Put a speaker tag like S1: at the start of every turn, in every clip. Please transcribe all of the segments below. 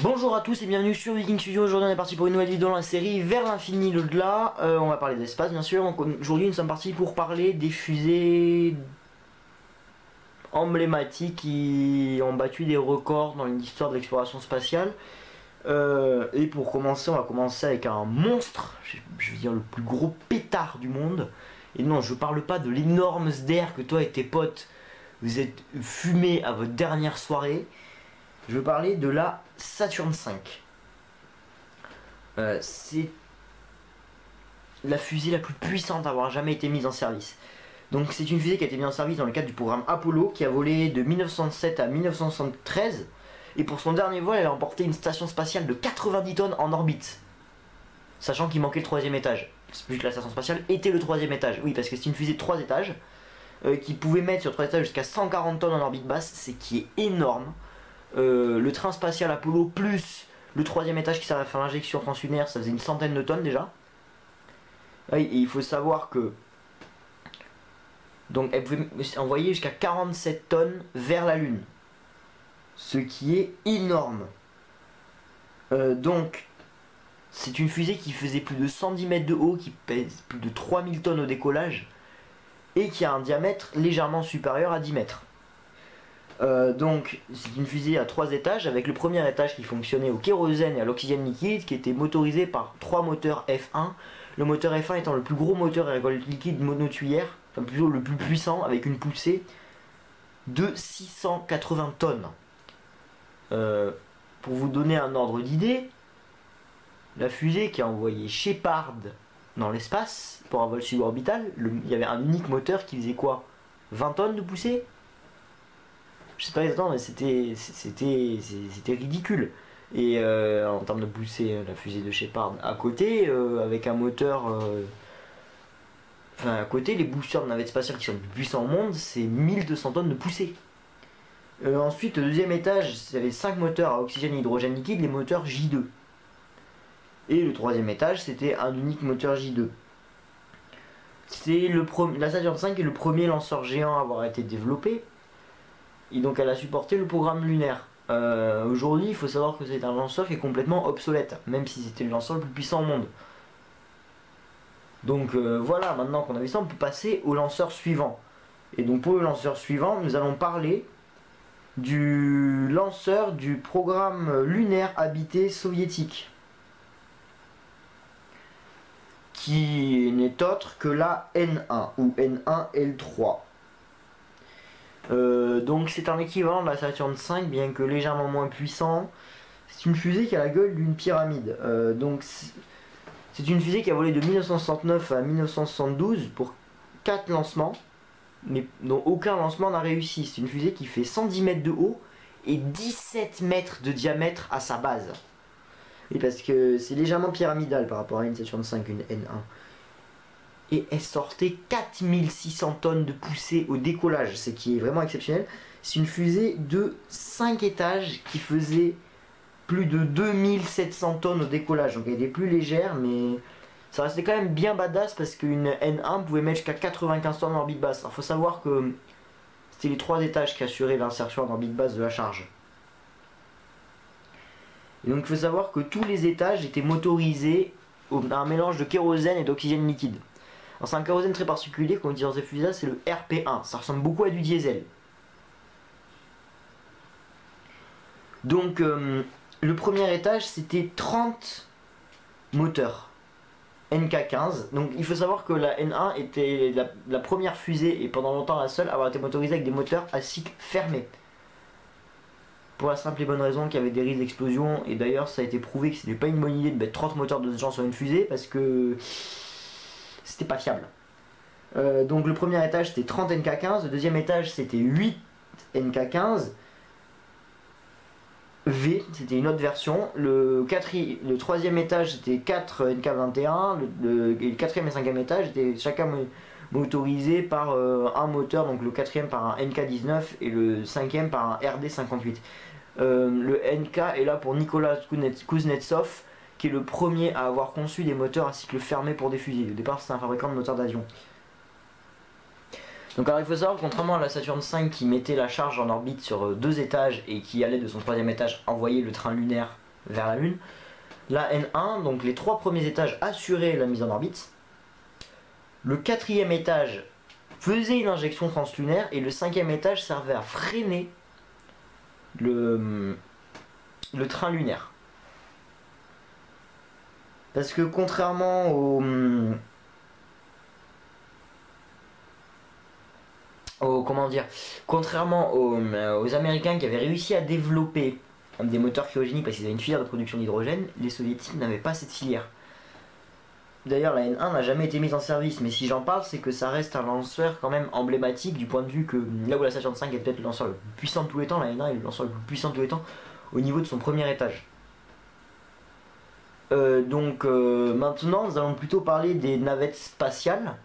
S1: Bonjour à tous et bienvenue sur Viking Studio. Aujourd'hui on est parti pour une nouvelle vidéo dans la série Vers l'infini l'au-delà. On va parler d'espace bien sûr. Aujourd'hui nous sommes partis pour parler des fusées emblématiques qui ont battu des records dans l'histoire de l'exploration spatiale. Et pour commencer, on va commencer avec un monstre, je veux dire le plus gros pétard du monde. Et non, je parle pas de l'énorme SDR que toi et tes potes vous êtes fumés à votre dernière soirée. Je veux parler de la Saturn V. C'est la fusée la plus puissante à avoir jamais été mise en service. Donc c'est une fusée qui a été mise en service dans le cadre du programme Apollo, qui a volé de 1907 à 1973. Et pour son dernier vol, elle a emporté une station spatiale de 90 tonnes en orbite. Sachant qu'il manquait le troisième étage. Vu que la station spatiale était le troisième étage. Oui, parce que c'est une fusée de 3 étages. Qui pouvait mettre sur 3 étages jusqu'à 140 tonnes en orbite basse. C'est qui est énorme. Le train spatial Apollo plus le troisième étage qui servait à faire l'injection translunaire, ça faisait une centaine de tonnes déjà. Et il faut savoir que donc elle pouvait envoyer jusqu'à 47 tonnes vers la Lune, ce qui est énorme. Donc c'est une fusée qui faisait plus de 110 mètres de haut, qui pèse plus de 3000 tonnes au décollage et qui a un diamètre légèrement supérieur à 10 mètres. Donc c'est une fusée à 3 étages, avec le premier étage qui fonctionnait au kérosène et à l'oxygène liquide, qui était motorisé par 3 moteurs F1. Le moteur F1 étant le plus gros moteur à alcool liquide monotuyère, enfin plutôt le plus puissant, avec une poussée de 680 tonnes. Pour vous donner un ordre d'idée, la fusée qui a envoyé Shepard dans l'espace pour un vol suborbital, il y avait un unique moteur qui faisait quoi, 20 tonnes de poussée? Je sais pas exactement, mais c'était ridicule. Et en termes de poussée, la fusée de Shepard à côté, avec un moteur, enfin à côté, les boosters de navettes spatiales qui sont les plus puissants au monde, c'est 1200 tonnes de poussée. Ensuite, le deuxième étage, il y avait 5 moteurs à oxygène et hydrogène liquide, les moteurs J2. Et le troisième étage, c'était un unique moteur J2. La Saturn V est le premier lanceur géant à avoir été développé. Et donc elle a supporté le programme lunaire. Aujourd'hui, il faut savoir que c'est un lanceur qui est complètement obsolète, même si c'était le lanceur le plus puissant au monde. Donc voilà, maintenant qu'on a vu ça, on peut passer au lanceur suivant. Et donc pour le lanceur suivant, nous allons parler du lanceur du programme lunaire habité soviétique, qui n'est autre que la N1 ou N1L3. Donc c'est un équivalent de la Saturn V, bien que légèrement moins puissant. C'est une fusée qui a la gueule d'une pyramide. Donc c'est une fusée qui a volé de 1969 à 1972 pour 4 lancements, mais dont aucun lancement n'a réussi. C'est une fusée qui fait 110 mètres de haut et 17 mètres de diamètre à sa base. Et parce que c'est légèrement pyramidal par rapport à une Saturn V, une N1. Et elle sortait 4600 tonnes de poussée au décollage, ce qui est vraiment exceptionnel. C'est une fusée de 5 étages qui faisait plus de 2700 tonnes au décollage. Donc elle était plus légère, mais ça restait quand même bien badass parce qu'une N1 pouvait mettre jusqu'à 95 tonnes en orbite basse. Alors faut savoir que c'était les 3 étages qui assuraient l'insertion en orbite basse de la charge. Et donc il faut savoir que tous les étages étaient motorisés à un mélange de kérosène et d'oxygène liquide. C'est un kérosène très particulier qu'on utilise dans ces fusées, c'est le RP1. Ça ressemble beaucoup à du diesel. Donc le premier étage c'était 30 moteurs NK15. Donc il faut savoir que la N1 était la première fusée et pendant longtemps la seule à avoir été motorisée avec des moteurs à cycle fermé. Pour la simple et bonne raison qu'il y avait des risques d'explosion. Et d'ailleurs ça a été prouvé que c'était pas une bonne idée de mettre 30 moteurs de ce genre sur une fusée parce que c'était pas fiable. Donc le premier étage c'était 30 NK15, le deuxième étage c'était 8 NK15 V, c'était une autre version. Le troisième étage c'était 4 NK21, et le quatrième et cinquième étage étaient chacun motorisés par un moteur, donc le quatrième par un NK19 et le cinquième par un RD58. Le NK est là pour Nicolas Kuznetsov, qui est le premier à avoir conçu des moteurs à cycle fermé pour des fusées. Au départ c'était un fabricant de moteurs d'avion. Donc alors il faut savoir, contrairement à la Saturn V qui mettait la charge en orbite sur 2 étages et qui allait de son troisième étage envoyer le train lunaire vers la Lune. La N1, donc les 3 premiers étages assuraient la mise en orbite. Le 4e étage faisait une injection translunaire et le 5e étage servait à freiner le train lunaire. Parce que contrairement aux Américains qui avaient réussi à développer des moteurs cryogéniques parce qu'ils avaient une filière de production d'hydrogène, les Soviétiques n'avaient pas cette filière. D'ailleurs, la N1 n'a jamais été mise en service, mais si j'en parle, c'est que ça reste un lanceur quand même emblématique du point de vue que là où la Saturn V est peut-être le lanceur le plus puissant de tous les temps, la N1 est le lanceur le plus puissant de tous les temps au niveau de son premier étage. Maintenant, nous allons plutôt parler des navettes spatiales.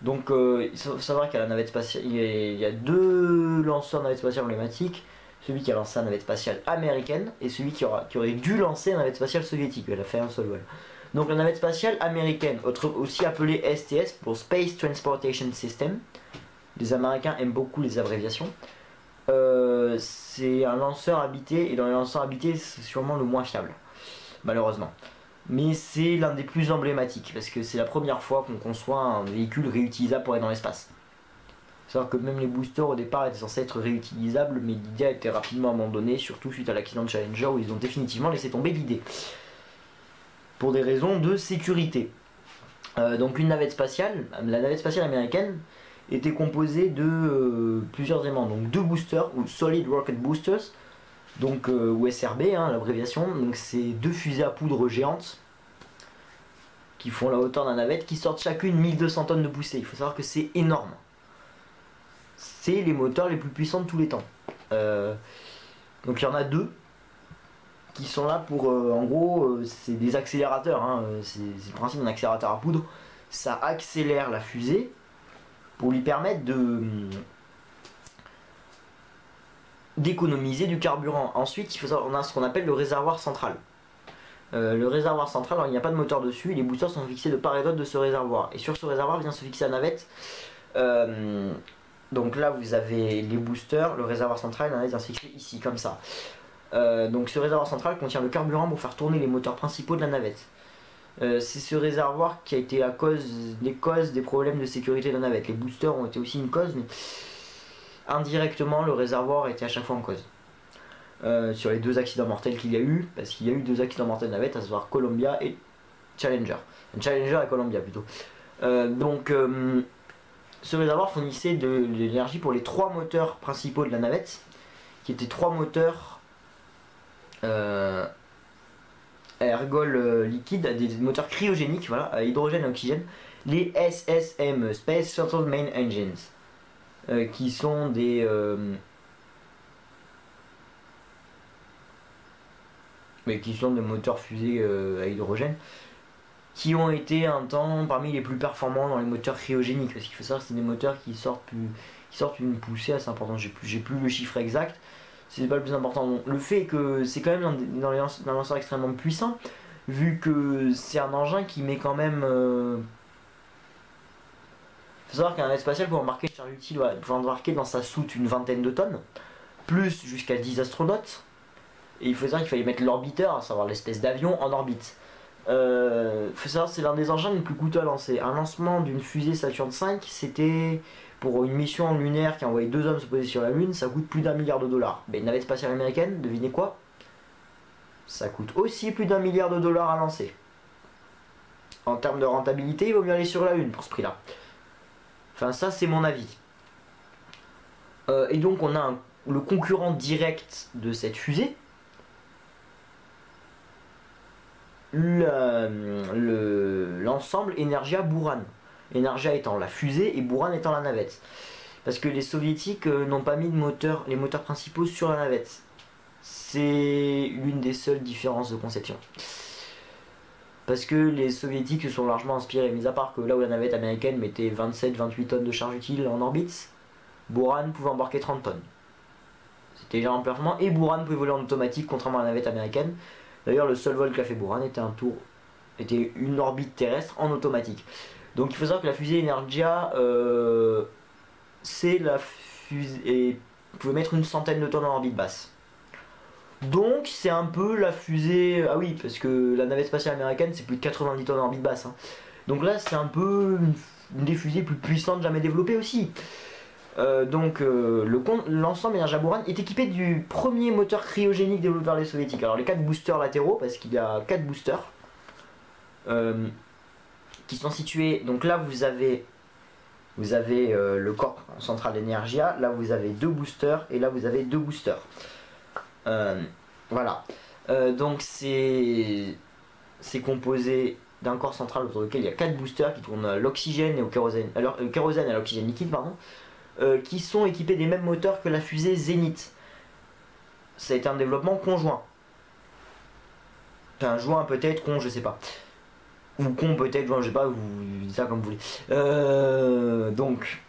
S1: Donc, il faut savoir qu'à la navette spatiale, il y a 2 lanceurs de navettes spatiales emblématiques. Celui qui a lancé la navette spatiale américaine et celui qui aurait dû lancer la navette spatiale soviétique. Elle a fait un seul vol. Donc la navette spatiale américaine, aussi appelée STS pour Space Transportation System. Les Américains aiment beaucoup les abréviations. C'est un lanceur habité, et dans les lanceurs habités, c'est sûrement le moins fiable, malheureusement. Mais c'est l'un des plus emblématiques, parce que c'est la première fois qu'on conçoit un véhicule réutilisable pour aller dans l'espace. C'est-à-dire que même les boosters au départ étaient censés être réutilisables, mais l'idée a été rapidement abandonnée, surtout suite à l'accident de Challenger où ils ont définitivement laissé tomber l'idée. Pour des raisons de sécurité. Donc une navette spatiale, la navette spatiale américaine, était composée de plusieurs éléments. Donc 2 boosters, ou Solid Rocket Boosters, donc ou SRB, l'abréviation. Donc c'est 2 fusées à poudre géantes qui font la hauteur d'un navette, qui sortent chacune 1200 tonnes de poussée. Il faut savoir que c'est énorme. C'est les moteurs les plus puissants de tous les temps. Donc il y en a 2 qui sont là pour, en gros, c'est des accélérateurs, c'est le principe d'un accélérateur à poudre. Ça accélère la fusée pour lui permettre d'économiser du carburant. Ensuite, il faut savoir, on a ce qu'on appelle le réservoir central. Le réservoir central, alors il n'y a pas de moteur dessus, les boosters sont fixés de part et d'autre de ce réservoir. Et sur ce réservoir vient se fixer la navette. Donc là, vous avez les boosters, le réservoir central, la navette vient se fixer ici, comme ça. Donc ce réservoir central contient le carburant pour faire tourner les moteurs principaux de la navette. C'est ce réservoir qui a été la cause des problèmes de sécurité de la navette. Les boosters ont été aussi une cause, mais indirectement le réservoir a été à chaque fois en cause. Sur les 2 accidents mortels qu'il y a eu, parce qu'il y a eu 2 accidents mortels de navette, à savoir Columbia et Challenger. Challenger et Columbia plutôt. Ce réservoir fournissait de l'énergie pour les 3 moteurs principaux de la navette, qui étaient 3 moteurs ergol liquide, des moteurs cryogéniques, voilà, à hydrogène et oxygène, les SSM, Space Shuttle Main Engines, qui sont des moteurs fusées à hydrogène, qui ont été un temps parmi les plus performants dans les moteurs cryogéniques, parce qu'il faut savoir que c'est des moteurs qui sortent une poussée assez importante. J'ai plus le chiffre exact. C'est pas le plus important. Donc, le fait que c'est quand même un lanceur extrêmement puissant, vu que c'est un engin qui met quand même. Faut savoir qu'un navette spatial pour embarquer une charge utile, il faut embarquer dans sa soute une vingtaine de tonnes, plus jusqu'à 10 astronautes. Et il faut savoir qu'il fallait mettre l'orbiteur, à savoir l'espèce d'avion, en orbite. Faut savoir c'est l'un des engins les plus coûteux à lancer. Un lancement d'une fusée Saturn V, c'était pour une mission lunaire qui a envoyé 2 hommes se poser sur la Lune, ça coûte plus d'1 milliard de dollars. Mais une navette spatiale américaine, devinez quoi? Ça coûte aussi plus d'1 milliard de dollars à lancer. En termes de rentabilité, il vaut mieux aller sur la Lune pour ce prix-là. Enfin, ça, c'est mon avis. Et donc, on a le concurrent direct de cette fusée. L'ensemble Energia Buran. Energia étant la fusée et Buran étant la navette. Parce que les soviétiques n'ont pas mis les moteurs principaux sur la navette. C'est l'une des seules différences de conception. Parce que les soviétiques se sont largement inspirés, mis à part que là où la navette américaine mettait 27-28 tonnes de charge utile en orbite, Buran pouvait embarquer 30 tonnes. C'était légèrement performant, et Buran pouvait voler en automatique contrairement à la navette américaine. D'ailleurs, le seul vol qu'a fait Buran était une orbite terrestre en automatique. Donc il faut savoir que la fusée Energia, c'est la fusée, et vous pouvez mettre une centaine de tonnes en orbite basse. Donc c'est un peu la fusée... Ah oui, parce que la navette spatiale américaine c'est plus de 90 tonnes en orbite basse. Hein. Donc là c'est un peu une des fusées plus puissantes jamais développées aussi. L'ensemble Energia Buran est équipé du premier moteur cryogénique développé par les soviétiques. Alors les 4 boosters latéraux, parce qu'il y a 4 boosters qui sont situés. Donc là vous avez le corps central d'Energia, là vous avez 2 boosters et là vous avez 2 boosters. Voilà. Donc c'est composé d'un corps central autour duquel il y a 4 boosters qui tournent à l'oxygène et au kérosène, kérosène à l'oxygène liquide, pardon, qui sont équipés des mêmes moteurs que la fusée Zénith. Ça a été un développement conjoint. Enfin, joint peut-être, con, je sais pas. Ou con peut-être, joint, je sais pas, vous dites ça comme vous voulez. Donc,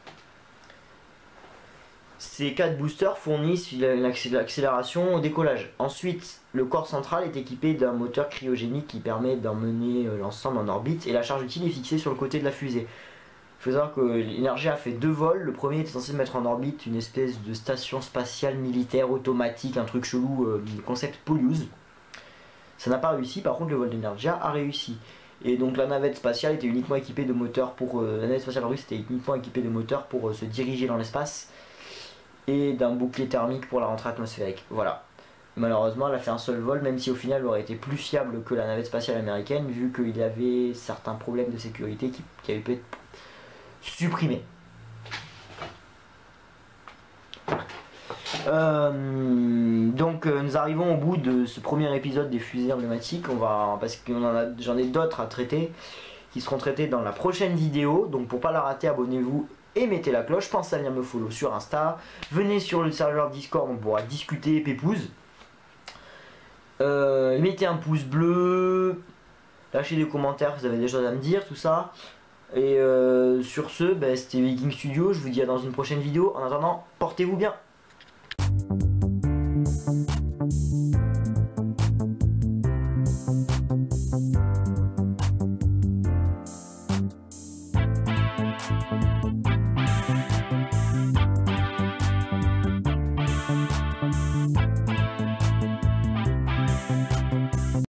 S1: ces 4 boosters fournissent l'accélération au décollage. Ensuite, le corps central est équipé d'un moteur cryogénique qui permet d'emmener l'ensemble en orbite et la charge utile est fixée sur le côté de la fusée. Il faut savoir que l'Energia a fait 2 vols. Le premier était censé mettre en orbite une espèce de station spatiale militaire automatique, un truc chelou, concept Polius. Ça n'a pas réussi, par contre le vol d'Energia a réussi. Et donc la navette spatiale était uniquement équipée de moteurs pour... la navette spatiale russe était uniquement équipée de moteurs pour se diriger dans l'espace et d'un bouclier thermique pour la rentrée atmosphérique. Voilà. Malheureusement elle a fait un seul vol, même si au final elle aurait été plus fiable que la navette spatiale américaine, vu qu'il y avait certains problèmes de sécurité qui avaient pu être supprimés. Nous arrivons au bout de ce premier épisode des fusées emblématiques. Parce que j'en ai d'autres à traiter qui seront traités dans la prochaine vidéo. Donc pour pas la rater, abonnez-vous et mettez la cloche. Pensez à venir me follow sur Insta. Venez sur le serveur Discord, on pourra discuter pépouze. Mettez un pouce bleu, lâchez des commentaires, vous avez des choses à me dire, tout ça. Et sur ce, c'était Viking Studio. Je vous dis à dans une prochaine vidéo. En attendant, portez-vous bien.